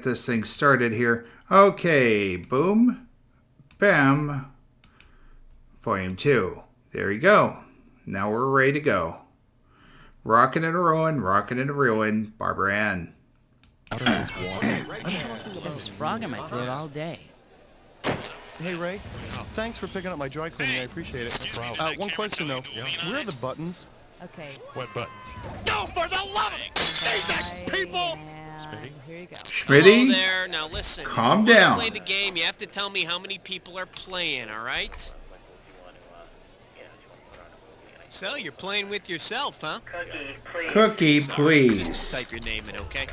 get this thing started here. Okay, boom, bam, volume 2. There you go. Now we're ready to go. Rockin' and a ruin, Barbara Ann. Out of this water. I've got this frog in my throat all day. Hey, Ray. Thanks for picking up my dry cleaning. I appreciate it. No problem. One question, though. Where are the buttons? Okay. What button? Go for the love of Jesus, people! Here you go. Schmitty, Hello there. Now listen. calm if you down. Play the game. You have to tell me how many people are playing. All right. So you're playing with yourself, huh? Cookie, Sorry, please. Just type your name in, okay?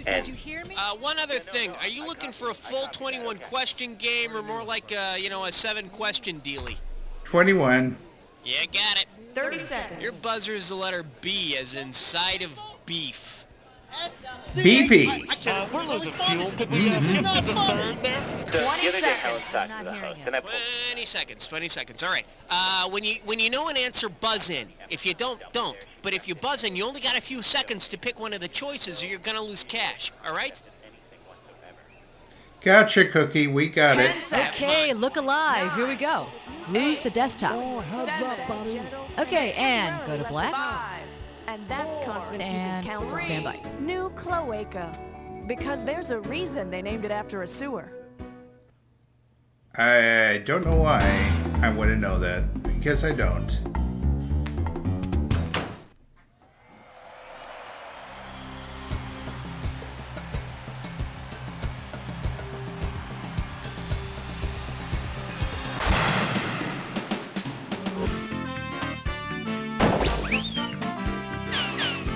Did you hear me? One other thing. Are you looking for a full 21 question game or more like a 7 question dealie? 21. Yeah, got it. 30 seconds. Your buzzer is the letter B, as in side of beef. Beefy. We're losing fuel. Could we shift to the third there? 20 seconds. I'm not hearing it. 20 seconds. All right. When you know an answer, buzz in. If you don't. But if you buzz in, you only got a few seconds to pick one of the choices, or you're gonna lose cash. All right? Gotcha, Cookie. We got it. Okay, look alive. Here we go. Lose the desktop. Okay, and go to black. And that's confidence you And can count on. stand by. New cloaca. Because there's a reason they named it after a sewer. I don't know why I want to know that. I guess I don't.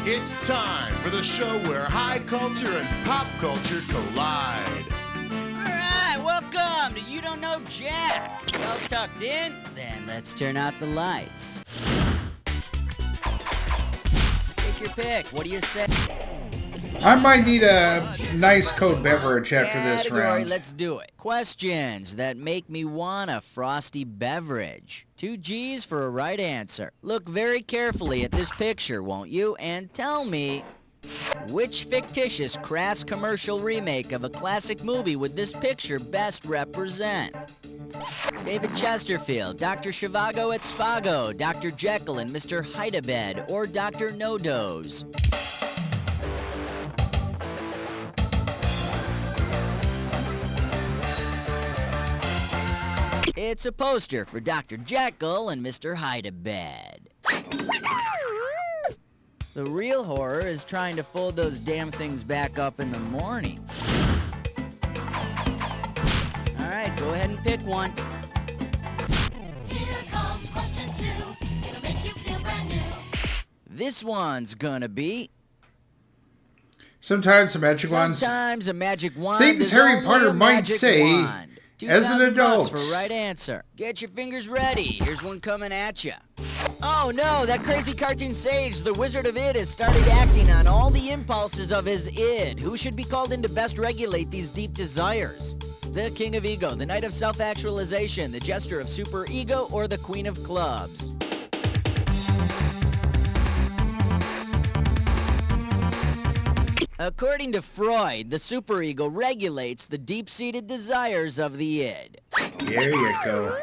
It's time for the show where high culture and pop culture collide. All right, welcome to You Don't Know Jack. All tucked in? Then let's turn out the lights. Take your pick. What do you say? I might need a nice cold beverage after this Category, round. let's do it. Questions that make me want a frosty beverage. 2 G's for a right answer. Look very carefully at this picture, won't you? And tell me, which fictitious crass commercial remake of a classic movie would this picture best represent? David Chesterfield, Dr. Zhivago at Spago, Dr. Jekyll and Mr. Hide-a-Bed, or Dr. No-Dose? It's a poster for Dr. Jekyll and Mr. Hide-a-Bed. The real horror is trying to fold those damn things back up in the morning. All right, go ahead and pick one. Here comes question 2. It'll make you feel brand new. This one's gonna be... Sometimes the magic ones. Sometimes a magic wand Things is Harry only Potter a might magic say wand. as an 2,000 adult. bucks for right answer. Get your fingers ready. Here's one coming at you. Oh no, that crazy cartoon sage, the Wizard of Id, has started acting on all the impulses of his id. Who should be called in to best regulate these deep desires? The King of Ego, the Knight of Self-Actualization, the Jester of Super Ego, or the Queen of Clubs? According to Freud, the superego regulates the deep-seated desires of the id. There you go.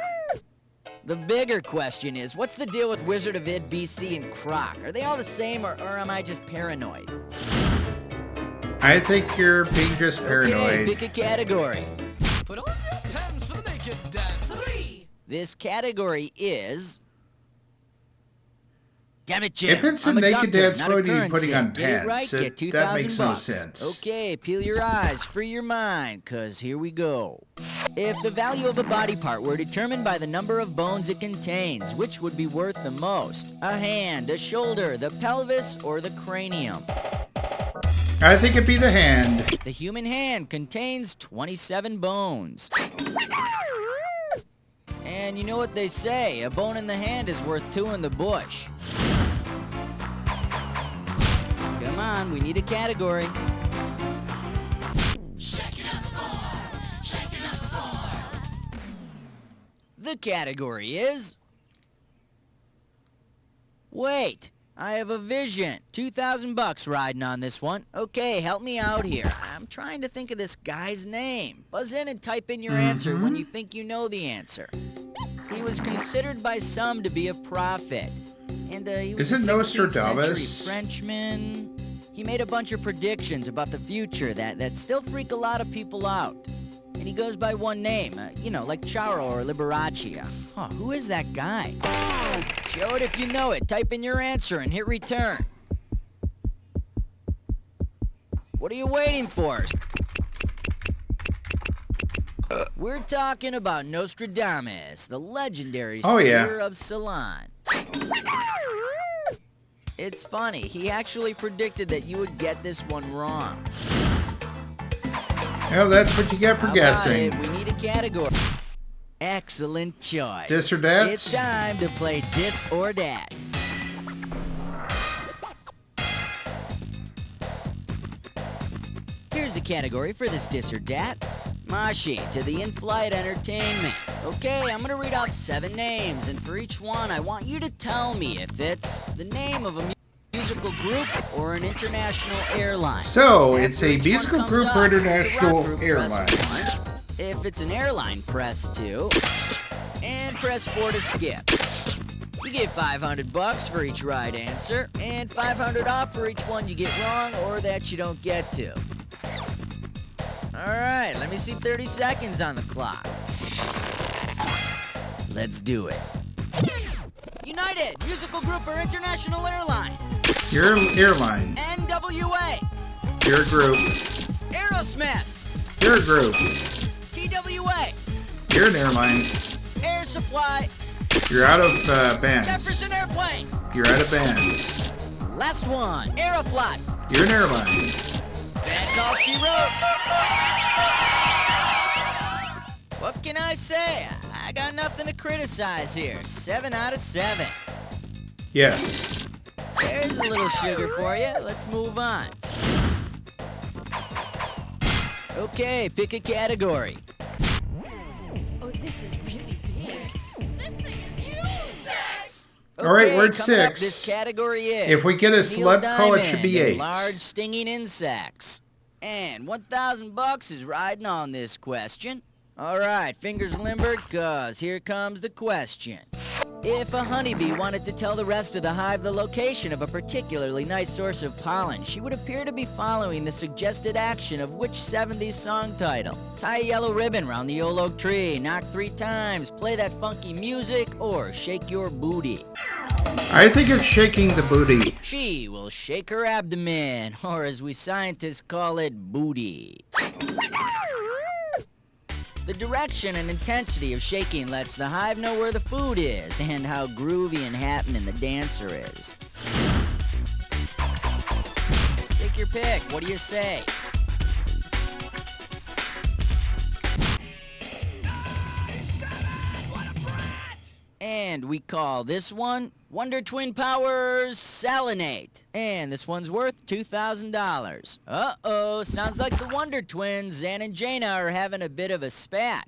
The bigger question is, what's the deal with Wizard of Id, BC, and Croc? Are they all the same, or am I just paranoid? I think you're being just paranoid. Okay, pick a category. Put on your pants for the naked dance. 3. This category is... Damn it, Jim. If it's a I'm naked doctor, dance not a photo, you're currency. putting on Get it pants. right, get That 2,000 makes no bucks. sense. Okay, peel your eyes, free your mind, cause here we go. If the value of a body part were determined by the number of bones it contains, which would be worth the most? A hand, a shoulder, the pelvis, or the cranium? I think it'd be the hand. The human hand contains 27 bones. And you know what they say, a bone in the hand is worth 2 in the bush. Come on, we need a category. Shaking up the floor. Shaking up the floor. The category is... Wait, I have a vision. 2,000 bucks riding on this one. Okay, help me out here. I'm trying to think of this guy's name. Buzz in and type in your answer when you think you know the answer. He was considered by some to be a prophet. And he was Is it a 16th century Nostradamus? Frenchman. He made a bunch of predictions about the future that still freak a lot of people out. And he goes by one name, you know, like Charo or Liberace. Huh, who is that guy? Show it if you know it. Type in your answer and hit return. What are you waiting for? We're talking about Nostradamus, the legendary seer of Ceylon. It's funny, he actually predicted that you would get this one wrong. Oh, that's what you get for How guessing. about it? We need a category. Excellent choice. Dis or dat? It's time to play Dis or Dat. Here's a category for this Dis or Dat. Mashi, to the in-flight entertainment. Okay, I'm gonna read off 7 names, and for each one, I want you to tell me if it's the name of a musical group or an international airline. So, After it's a each one musical comes group up, or it's a rock international group, airline. press 1. If it's an airline, press 2. And press 4 to skip. You get 500 bucks for each right answer, and 500 off for each one you get wrong or that you don't get to. Alright, let me see 30 seconds on the clock. Let's do it. United, musical group or international airline. Your airline. NWA. Your group. Aerosmith. Your group. TWA. You're an airline. Air Supply. You're out of bands. Jefferson Airplane. You're out of bands. Last one. Aeroflot. You're an airline. That's all she wrote. What can I say? I got nothing to criticize here. 7 out of 7. Yes. There's a little sugar for you. Let's move on. Okay, pick a category. Oh, this is really big. This thing is huge! All right, we're at coming up, 6. this category is If we get a Neil celeb call, it should be Diamond and 8. Large stinging insects. And 1,000 bucks is riding on this question. All right, fingers limbered, cause here comes the question. If a honeybee wanted to tell the rest of the hive the location of a particularly nice source of pollen, she would appear to be following the suggested action of which 70s song title? Tie a yellow ribbon round the old oak tree, knock 3 times, play that funky music, or shake your booty. I think it's shaking the booty. She will shake her abdomen, or as we scientists call it, booty. The direction and intensity of shaking lets the hive know where the food is and how groovy and happening the dancer is. Take your pick. What do you say? And we call this one Wonder Twin Powers Salinate. And this one's worth $2,000. Uh-oh, sounds like the Wonder Twins, Zan and Jaina, are having a bit of a spat.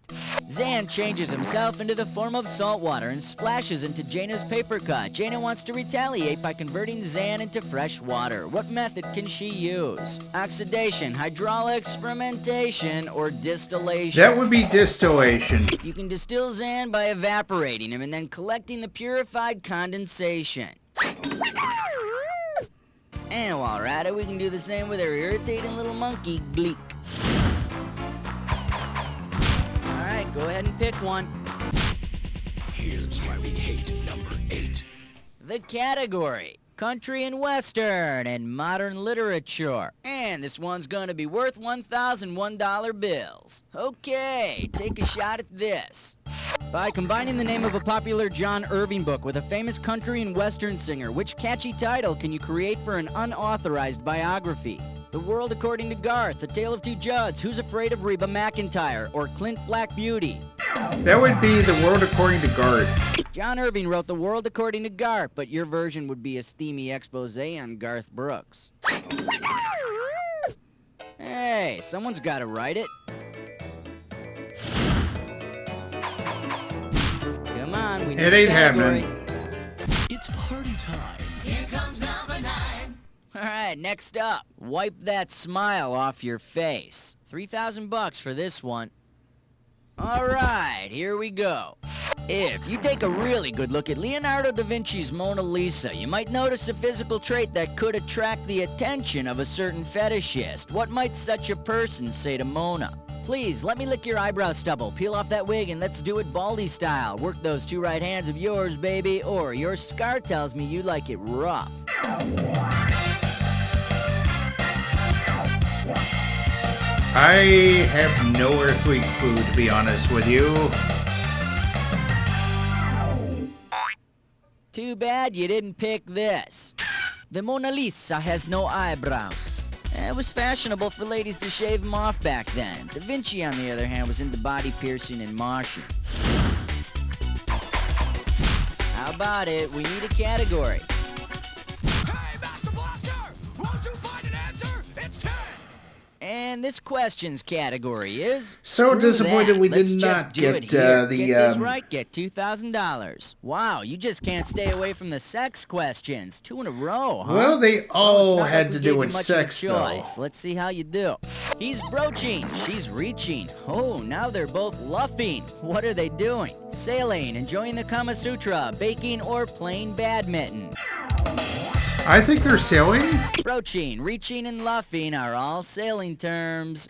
Zan changes himself into the form of salt water and splashes into Jaina's paper cut. Jaina wants to retaliate by converting Zan into fresh water. What method can she use? Oxidation, hydraulics, fermentation, or distillation? That would be distillation. You can distill Zan by evaporating him and then collecting the purified condensation. And while we're at it, we can do the same with our irritating little monkey, Gleek. Alright, go ahead and pick one. Here's why we hate number 8. The category: country and western and modern literature. And this one's gonna be worth $1,001 bills. Okay, take a shot at this. By combining the name of a popular John Irving book with a famous country and western singer, which catchy title can you create for an unauthorized biography? The World According to Garth, A Tale of Two Judds, Who's Afraid of Reba McEntire, or Clint Black Beauty? That would be The World According to Garth. John Irving wrote The World According to Garth, but your version would be a steamy expose on Garth Brooks. Hey, someone's got to write it. Come on, we need It a ain't category. happening. It's party time. Here comes right, next up. Wipe that smile off your face. $3,000 for this one. All right, here we go. If you take a really good look at Leonardo da Vinci's Mona Lisa, you might notice a physical trait that could attract the attention of a certain fetishist. What might such a person say to Mona? Please, let me lick your eyebrow stubble, peel off that wig, and let's do it Baldy style. Work those two right hands of yours, baby, or your scar tells me you like it rough. I have no earthly clue, to be honest with you. Too bad you didn't pick this. The Mona Lisa has no eyebrows. It was fashionable for ladies to shave them off back then. Da Vinci, on the other hand, was into body piercing and moshing. How about it? We need a category. Hey, Master Blaster! Won't you find an answer? It's 10! And this questions category is... So screw disappointed that. we Let's did just not do get, it here. the, Get this right, get $2,000. Wow, you just can't stay away from the sex questions. 2 in a row, huh? Well, they Well, it's all not had like to we do gave with you much of a sex, though. choice. Let's see how you do. He's broaching. She's reaching. Oh, now they're both luffing. What are they doing? Sailing, enjoying the Kama Sutra, baking, or playing badminton. I think they're sailing. Broaching, reaching, and luffing are all sailing terms.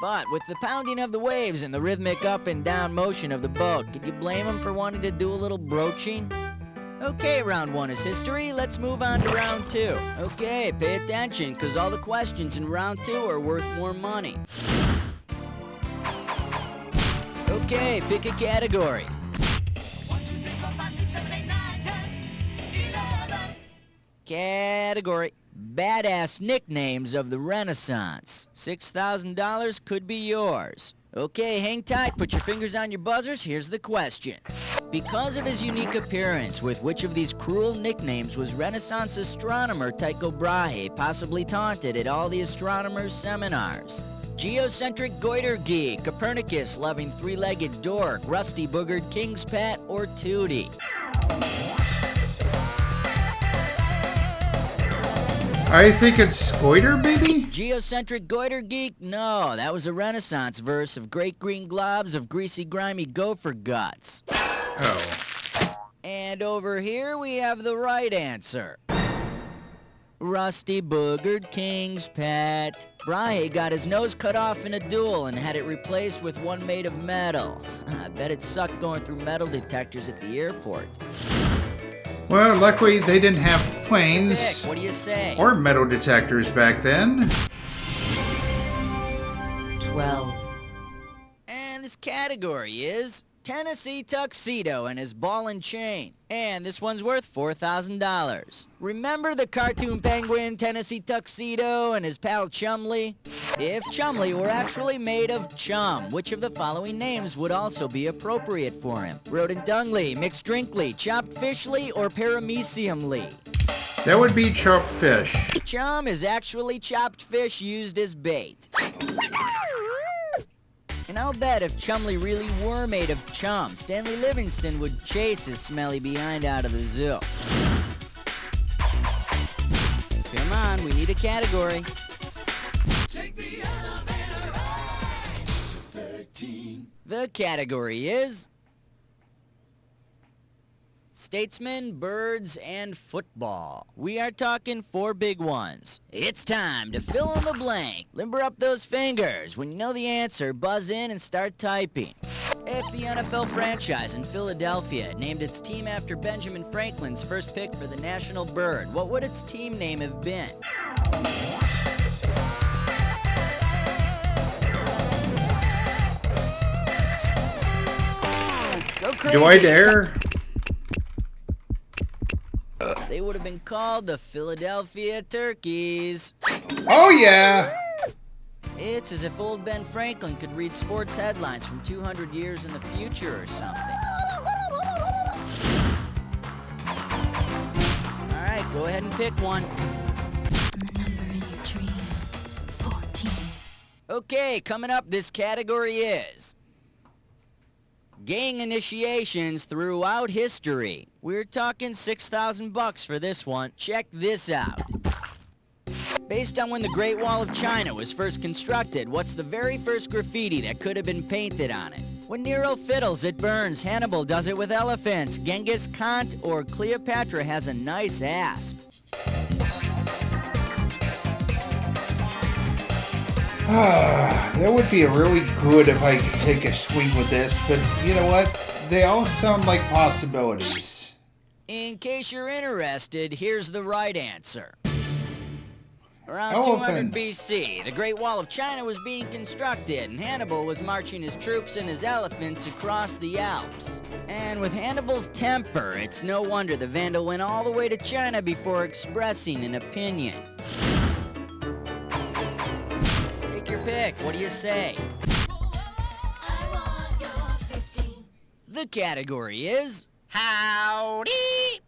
But with the pounding of the waves and the rhythmic up and down motion of the boat, could you blame them for wanting to do a little broaching? Okay, round 1 is history. Let's move on to round 2. Okay, pay attention, because all the questions in round 2 are worth more money. Okay, pick a category. 1, 2, 3, 4, 5, 6, 7, 8, 9, 10, 11. Category. Badass nicknames of the Renaissance. $6,000 could be yours. Okay, hang tight, put your fingers on your buzzers. Here's the question. Because of his unique appearance, with which of these cruel nicknames was Renaissance astronomer Tycho Brahe possibly taunted at all the astronomers' seminars? Geocentric goiter geek, Copernicus loving three-legged dork, rusty boogered king's pet, or Tootie? I think it's Scoiter, maybe? Geocentric goiter geek? No, that was a Renaissance verse of great green globs of greasy, grimy gopher guts. Oh. And over here we have the right answer. Rusty boogered king's pet. Brahe got his nose cut off in a duel and had it replaced with one made of metal. I bet it sucked going through metal detectors at the airport. Well, luckily they didn't have planes Vic, what do you say? or metal detectors back then. 12. And this category is Tennessee Tuxedo and his ball and chain. And this one's worth $4,000. Remember the cartoon penguin Tennessee Tuxedo and his pal Chumley? If Chumley were actually made of chum, which of the following names would also be appropriate for him? Rodent Dungley, Mixed Drinkly, Chopped Fishly, or Parameciumly? That would be chopped fish. Chum is actually chopped fish used as bait. And I'll bet if Chumley really were made of chum, Stanley Livingston would chase his smelly behind out of the zoo. Come on, we need a category. Take the elevator up to 13. The category is statesmen, birds, and football. We are talking 4 big ones. It's time to fill in the blank. Limber up those fingers. When you know the answer, buzz in and start typing. If the NFL franchise in Philadelphia named its team after Benjamin Franklin's first pick for the national bird, what would its team name have been? Go crazy. Do I dare? They would have been called the Philadelphia Turkeys. Oh, yeah. It's as if old Ben Franklin could read sports headlines from 200 years in the future or something. All right, go ahead and pick one. And the number in your dreams, 14. Okay, coming up, this category is Gang initiations throughout history. We're talking $6,000 for this one. Check this out. Based on when the Great Wall of China was first constructed, what's the very first graffiti that could have been painted on it? When Nero fiddles, it burns. Hannibal does it with elephants. Genghis Khan or Cleopatra has a nice ass. That would be really good if I could take a swing with this, but you know what? They all sound like possibilities. In case you're interested, here's the right answer. Around Elephants. 200 BC, the Great Wall of China was being constructed, and Hannibal was marching his troops and his elephants across the Alps. And with Hannibal's temper, it's no wonder the Vandal went all the way to China before expressing an opinion. Take your pick. What do you say? I want your 15. The category is Howdy!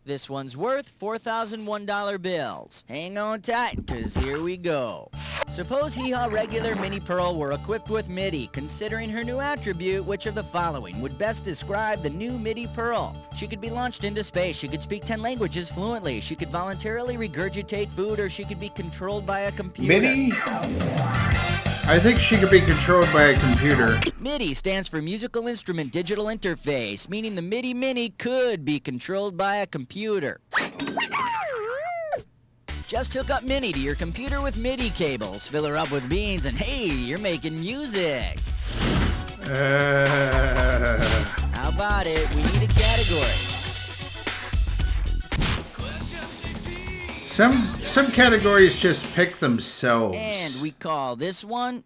This one's worth $4,001 bills. Hang on tight, cause here we go. Suppose Hee Haw regular Mini Pearl were equipped with MIDI. Considering her new attribute, which of the following would best describe the new Midi Pearl? She could be launched into space, she could speak 10 languages fluently, she could voluntarily regurgitate food, or she could be controlled by a computer. MIDI? I think she could be controlled by a computer. MIDI stands for Musical Instrument Digital Interface, meaning the MIDI Mini could be controlled by a computer. Just hook up Mini to your computer with MIDI cables, fill her up with beans, and hey, you're making music. How about it? We need a category. Some categories just pick themselves. And we call this one...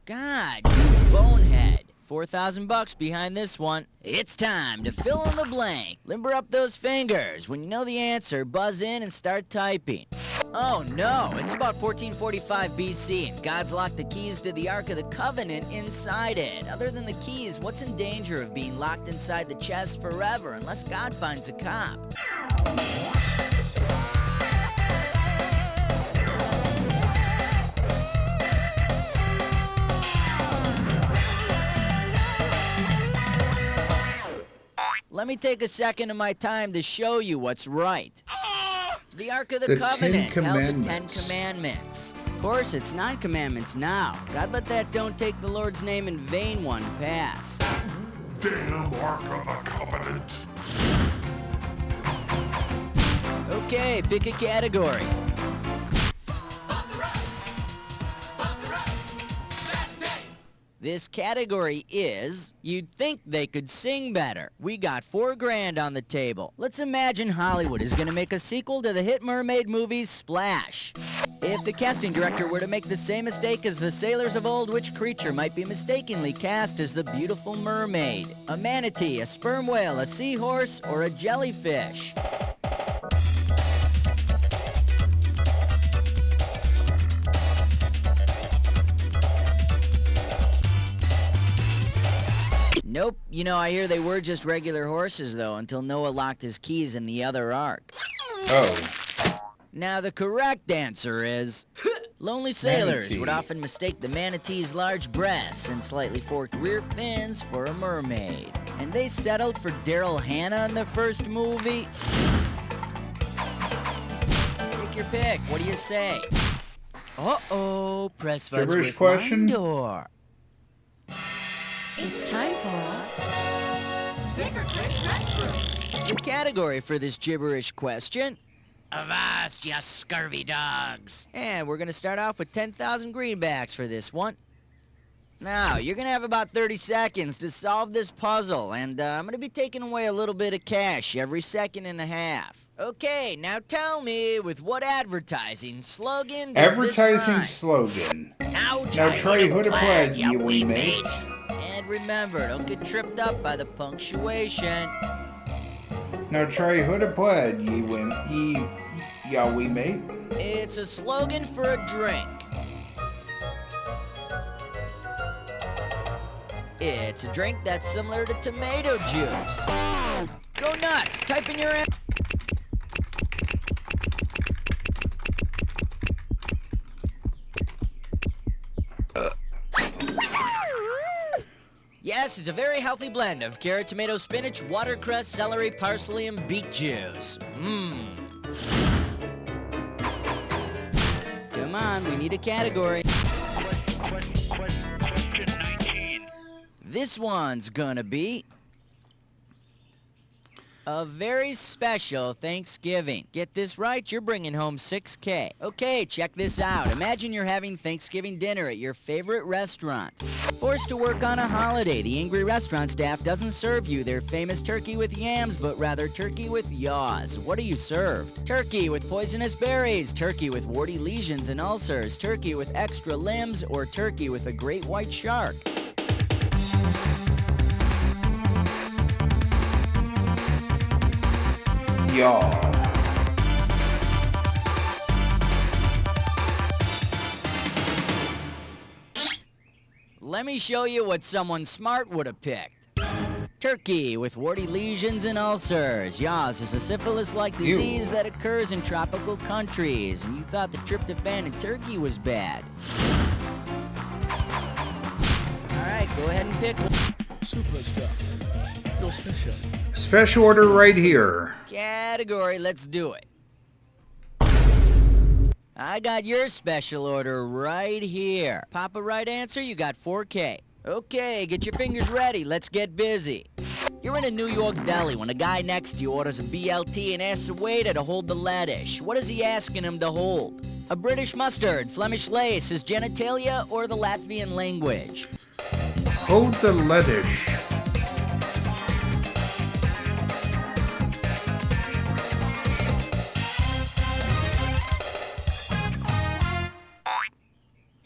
God, you bonehead. $4,000 behind this one. It's time to fill in the blank. Limber up those fingers. When you know the answer, buzz in and start typing. Oh no, it's about 1445 BC, and God's locked the keys to the Ark of the Covenant inside it. Other than the keys, what's in danger of being locked inside the chest forever unless God finds a cop? Let me take a second of my time to show you what's right. The Ark of the Covenant held the 10 Commandments. Of course, it's 9 commandments now. God let that don't take the Lord's name in vain one pass. Damn Ark of the Covenant. Okay, pick a category. This category is, you'd think they could sing better. We got $4,000 on the table. Let's imagine Hollywood is gonna make a sequel to the hit mermaid movie Splash. If the casting director were to make the same mistake as the sailors of old, which creature might be mistakenly cast as the beautiful mermaid? A manatee, a sperm whale, a seahorse, or a jellyfish? Nope. You know, I hear they were just regular horses, though, until Noah locked his keys in the other ark. Oh. Now, the correct answer is... Lonely sailors Manatee. would often mistake the manatee's large breasts and slightly forked rear fins for a mermaid. And they settled for Daryl Hannah in the first movie? Take your pick. What do you say? Uh-oh. Press fudge Gibberish with question? one door. It's time for... The category for this gibberish question... Avast, you scurvy dogs! And we're gonna start off with 10,000 greenbacks for this one. Now, you're gonna have about 30 seconds to solve this puzzle, and I'm gonna be taking away a little bit of cash every second and a half. Okay, now tell me, with what advertising slogan does Advertising this slogan. rhyme? Now try who to play, you wee mate. And remember, don't get tripped up by the punctuation. Now try who to play, ya wee mate. It's a slogan for a drink. It's a drink that's similar to tomato juice. Go nuts! Type in your answer. Yes, it's a very healthy blend of carrot, tomato, spinach, watercress, celery, parsley, and beet juice. Mmm. Come on, we need a category. Question 19. This one's gonna be a very special Thanksgiving. Get this right, you're bringing home $6K. Okay, check this out. Imagine you're having Thanksgiving dinner at your favorite restaurant. Forced to work on a holiday, the angry restaurant staff doesn't serve you their famous turkey with yams, but rather turkey with yaws. What are you served? Turkey with poisonous berries, turkey with warty lesions and ulcers, turkey with extra limbs, or turkey with a great white shark. Yaw. Let me show you what someone smart would have picked. Turkey with warty lesions and ulcers. Yaws is a syphilis-like disease that occurs in tropical countries, and you thought the tryptophan in turkey was bad. All right, go ahead and pick one. Super stuff. Feel special. Special order right here. Category, let's do it. I got your special order right here. Pop a right answer, you got 4K. Okay, get your fingers ready, let's get busy. You're in a New York deli when a guy next to you orders a BLT and asks the waiter to hold the lettuce. What is he asking him to hold? A British mustard, Flemish lace, his genitalia, or the Latvian language? Hold the lettuce.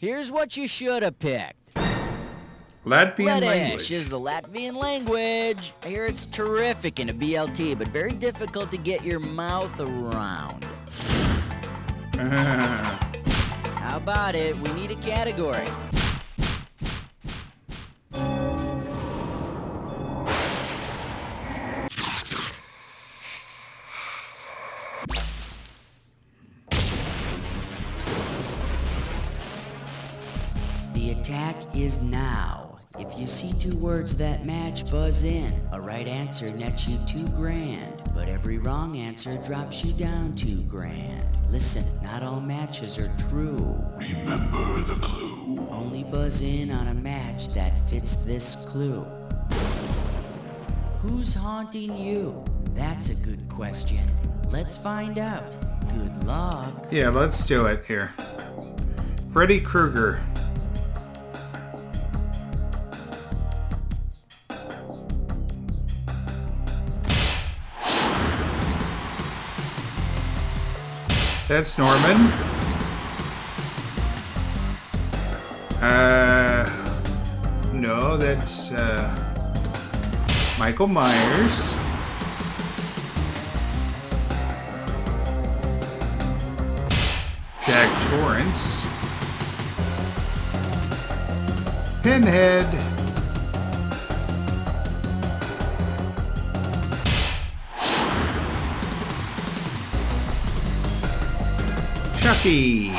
Here's what you should have picked. Latvian Lettuce language. is the Latvian language. I hear it's terrific in a BLT, but very difficult to get your mouth around. How about it? We need a category. The attack is now. If you see two words that match, buzz in. A right answer nets you $2,000, but every wrong answer drops you down $2,000. Listen, not all matches are true. Remember the clue. Only buzz in on a match that fits this clue. Who's haunting you? That's a good question. Let's find out. Good luck. Yeah, let's do it here. Freddy Krueger. That's Norman. No, that's Michael Myers. Jack Torrance. Pinhead. Chucky.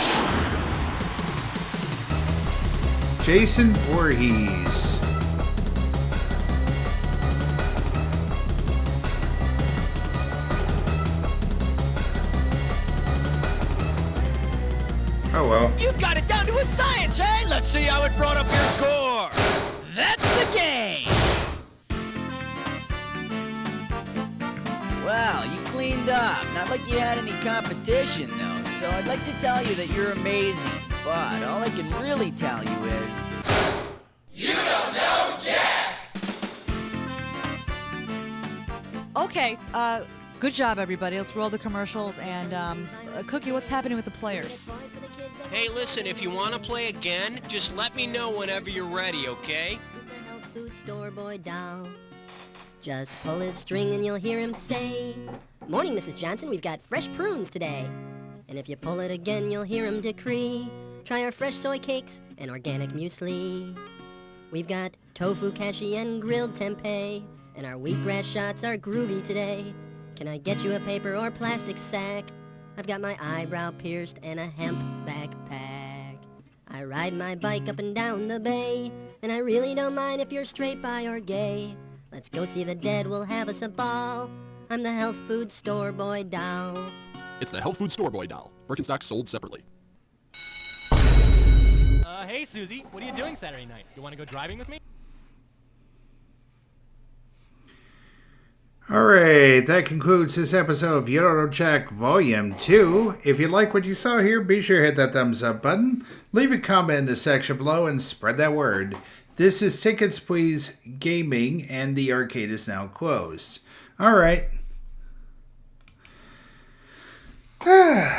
Jason Voorhees. Oh well. You got it down to a science, hey? Let's see how it brought up your score. That's the game. Well, you cleaned up. Not like you had any competition, though. So I'd like to tell you that you're amazing. But all I can really tell you is... You don't know Jack! Okay, good job, everybody. Let's roll the commercials. And, Cookie, what's happening with the players? Hey, listen, if you want to play again, just let me know whenever you're ready, okay? The health food store boy doll. Just pull his string and you'll hear him say, "Morning, Mrs. Johnson, we've got fresh prunes today." And if you pull it again, you'll hear him decree, "Try our fresh soy cakes and organic muesli." We've got tofu kashi and grilled tempeh, and our wheatgrass shots are groovy today. Can I get you a paper or plastic sack? I've got my eyebrow pierced and a hemp backpack. I ride my bike up and down the bay, And I really don't mind if you're straight, bi, or gay. Let's go see the dead, we'll have us a ball. I'm the health food store boy doll. It's the Health Food Store Boy doll. Birkenstock sold separately. Hey, Susie, what are you doing Saturday night? You want to go driving with me? Alright, that concludes this episode of You Don't Know Jack Volume 2. If you like what you saw here, be sure to hit that thumbs up button, leave a comment in the section below, and spread that word. This is Tickets Please Gaming, and the arcade is now closed. Alright.